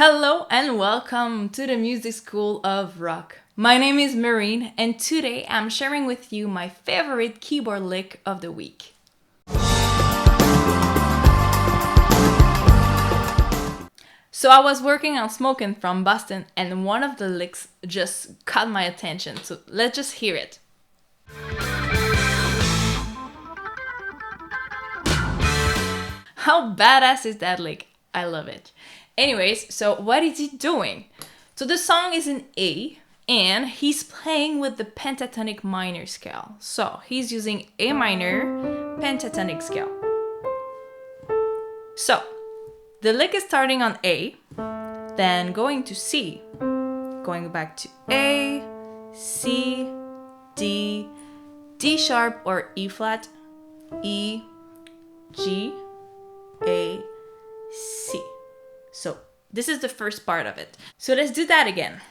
Hello and welcome to the Music School of Rock. My name is Marine and today I'm sharing with you my favorite keyboard lick of the week. So I was working on Smokin from Boston and one of the licks just caught my attention, so let's just hear it. How badass is that lick? I love it. Anyways, so what is he doing? So the song is in A and he's playing with the pentatonic minor scale. So he's using A minor pentatonic scale. So the lick is starting on A, then going to C, going back to A, C, D, D sharp or E flat, E, G, A, C. So this is the first part of it. So let's do that again.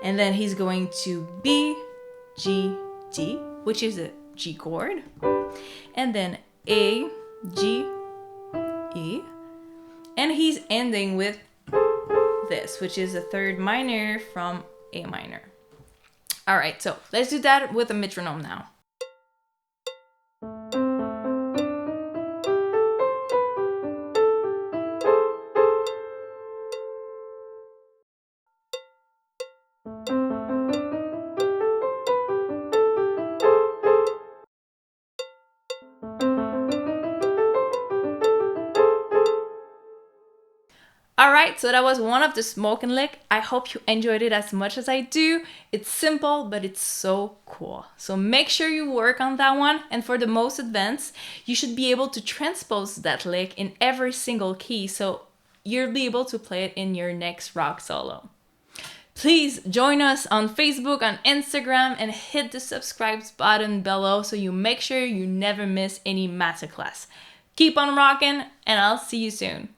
And then he's going to B, G, D, which is a G chord. And then A, G, E. And he's ending with this, which is a third minor from A minor. All right, so let's do that with a metronome now. Alright, so that was one of the Smokin lick. I hope you enjoyed it as much as I do. It's simple, but it's so cool. So make sure you work on that one. And for the most advanced, you should be able to transpose that lick in every single key, so you'll be able to play it in your next rock solo. Please join us on Facebook, on Instagram, and hit the subscribe button below so you make sure you never miss any masterclass. Keep on rocking, and I'll see you soon.